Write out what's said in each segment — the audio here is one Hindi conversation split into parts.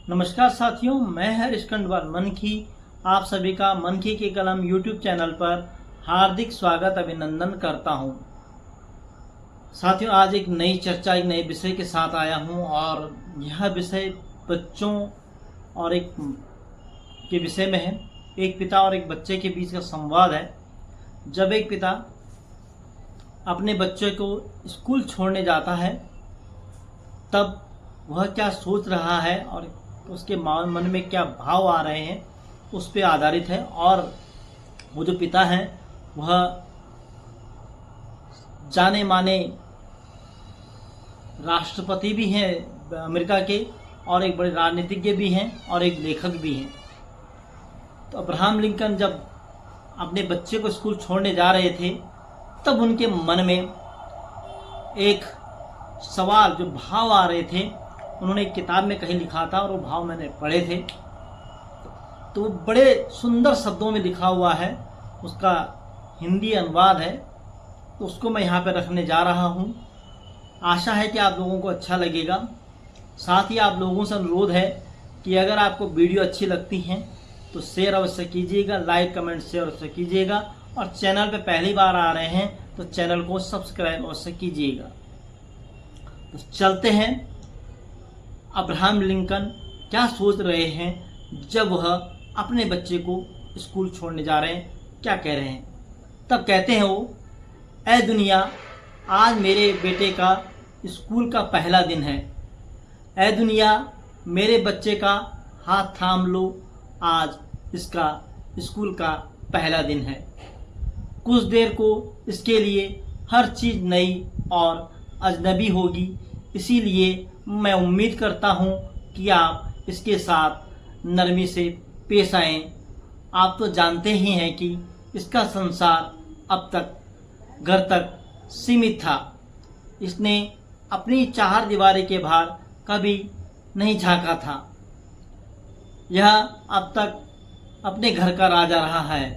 नमस्कार साथियों, मैं हरीश खंडवाल मनखी आप सभी का मनखी की कलम यूट्यूब चैनल पर हार्दिक स्वागत अभिनंदन करता हूं। साथियों, आज एक नई चर्चा, एक नए विषय के साथ आया हूं और यह विषय बच्चों और एक के विषय में है। एक पिता और एक बच्चे के बीच का संवाद है। जब एक पिता अपने बच्चे को स्कूल छोड़ने जाता है तब वह क्या सोच रहा है और उसके मन में क्या भाव आ रहे हैं उस पर आधारित है। और वो जो पिता हैं वह जाने माने राष्ट्रपति भी हैं अमेरिका के, और एक बड़े राजनीतिज्ञ भी हैं और एक लेखक भी हैं। तो अब्राहम लिंकन जब अपने बच्चे को स्कूल छोड़ने जा रहे थे तब उनके मन में एक सवाल, जो भाव आ रहे थे, उन्होंने एक किताब में कहीं लिखा था और वो भाव मैंने पढ़े थे। तो वो बड़े सुंदर शब्दों में लिखा हुआ है, उसका हिंदी अनुवाद है, तो उसको मैं यहाँ पे रखने जा रहा हूँ। आशा है कि आप लोगों को अच्छा लगेगा। साथ ही आप लोगों से अनुरोध है कि अगर आपको वीडियो अच्छी लगती हैं तो शेयर अवश्य कीजिएगा, लाइक कमेंट शेयर अवश्य कीजिएगा, और चैनल पे पहली बार आ रहे हैं तो चैनल को सब्सक्राइब अवश्य कीजिएगा। तो चलते हैं, अब्राहम लिंकन क्या सोच रहे हैं जब वह अपने बच्चे को स्कूल छोड़ने जा रहे हैं, क्या कह रहे हैं। तब कहते हैं वो, ऐ दुनिया, आज मेरे बेटे का स्कूल का पहला दिन है। ऐ दुनिया, मेरे बच्चे का हाथ थाम लो, आज इसका स्कूल का पहला दिन है। कुछ देर को इसके लिए हर चीज़ नई और अजनबी होगी, इसीलिए मैं उम्मीद करता हूँ कि आप इसके साथ नरमी से पेश आएं। आप तो जानते ही हैं कि इसका संसार अब तक घर तक सीमित था। इसने अपनी चार दीवारी के बाहर कभी नहीं झांका था। यह अब तक अपने घर का राजा रहा है।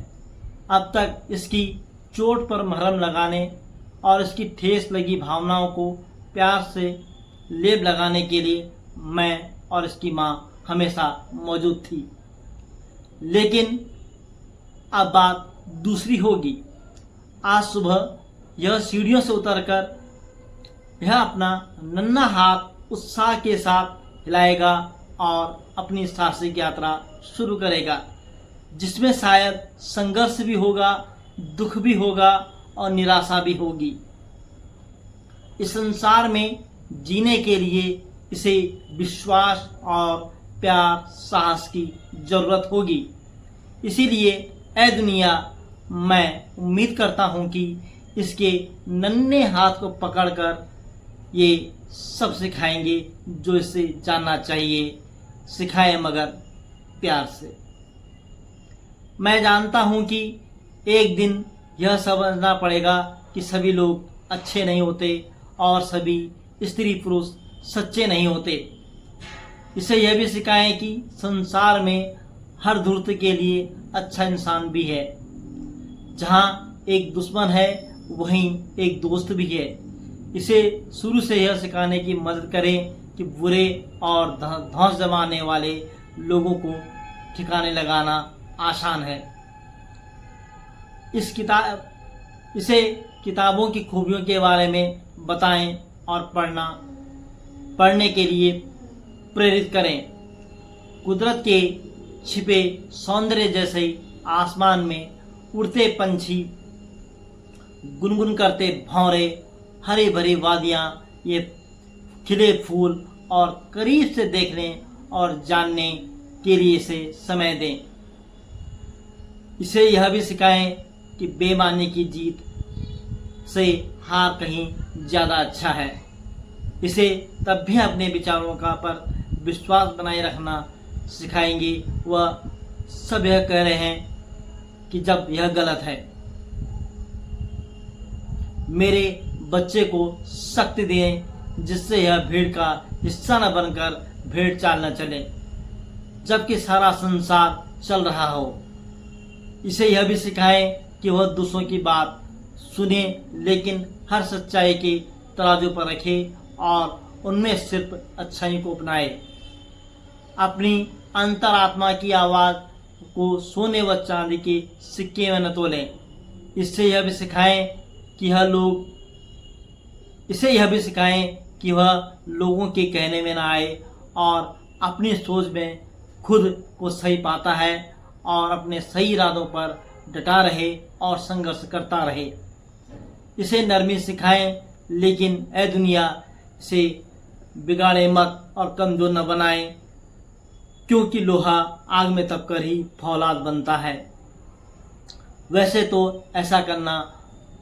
अब तक इसकी चोट पर मरहम लगाने और इसकी ठेस लगी भावनाओं को प्यार से लेप लगाने के लिए मैं और इसकी माँ हमेशा मौजूद थी। लेकिन अब बात दूसरी होगी। आज सुबह यह सीढ़ियों से उतरकर यह अपना नन्हा हाथ उत्साह के साथ हिलाएगा और अपनी साहसिक यात्रा शुरू करेगा, जिसमें शायद संघर्ष भी होगा, दुख भी होगा और निराशा भी होगी। इस संसार में जीने के लिए इसे विश्वास और प्यार, साहस की जरूरत होगी। इसीलिए ऐ दुनिया, मैं उम्मीद करता हूँ कि इसके नन्हे हाथ को पकड़कर ये सब सिखाएंगे जो इसे जानना चाहिए। सिखाएं मगर प्यार से। मैं जानता हूँ कि एक दिन यह समझना पड़ेगा कि सभी लोग अच्छे नहीं होते और सभी स्त्री पुरुष सच्चे नहीं होते। इसे यह भी सिखाएं कि संसार में हर धुर्त के लिए अच्छा इंसान भी है। जहाँ एक दुश्मन है वहीं एक दोस्त भी है। इसे शुरू से यह सिखाने की मदद करें कि बुरे और धौंस जमाने वाले लोगों को ठिकाने लगाना आसान है। इसे किताबों की खूबियों के बारे में बताएं और पढ़ने के लिए प्रेरित करें। कुदरत के छिपे सौंदर्य जैसे आसमान में उड़ते पंछी, गुनगुन करते भंवरे, हरी भरी वादियाँ, ये खिले फूल और करीब से देखने और जानने के लिए इसे समय दें। इसे यह भी सिखाएं कि बेईमानी की जीत से हार कहीं ज़्यादा अच्छा है। इसे तब भी अपने विचारों का पर विश्वास बनाए रखना सिखाएंगे। वह सब यह कह रहे हैं कि जब यह गलत है। मेरे बच्चे को शक्ति दें जिससे यह भीड़ का हिस्सा न बनकर भेड़ चाल न चले, जबकि सारा संसार चल रहा हो। इसे यह भी सिखाएं कि वह दूसरों की बात सुने, लेकिन हर सच्चाई के तराजू पर रखे और उनमें सिर्फ अच्छाई को अपनाए। अपनी अंतरात्मा की आवाज़ को सोने व चांदी के सिक्के में न तोलें। इससे यह भी सिखाएं कि वह लोगों के कहने में न आए और अपनी सोच में खुद को सही पाता है और अपने सही इरादों पर डटा रहे और संघर्ष करता रहे। इसे नरमी सिखाएं, लेकिन ए दुनिया से बिगाड़े मत और कमजोर न बनाएं, क्योंकि लोहा आग में तपकर ही फौलाद बनता है। वैसे तो ऐसा करना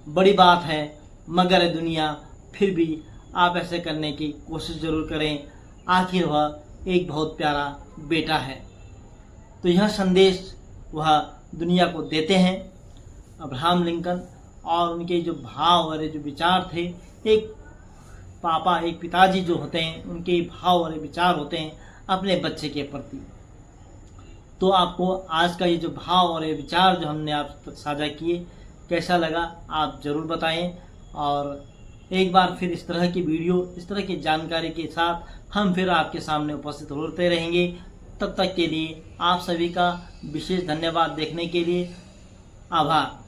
बड़ी बात है, मगर ए दुनिया फिर भी आप ऐसे करने की कोशिश ज़रूर करें, आखिर वह एक बहुत प्यारा बेटा है। तो यह संदेश वह दुनिया को देते हैं अब्राहम लिंकन, और उनके जो भाव और जो विचार थे, एक पिताजी जो होते हैं उनके भाव और विचार होते हैं अपने बच्चे के प्रति। तो आपको आज का ये जो भाव और ये विचार जो हमने आप तक साझा किए कैसा लगा आप ज़रूर बताएं, और एक बार फिर इस तरह की वीडियो, इस तरह की जानकारी के साथ हम फिर आपके सामने उपस्थित होते रहेंगे। तब तक के लिए आप सभी का विशेष धन्यवाद। देखने के लिए आभार।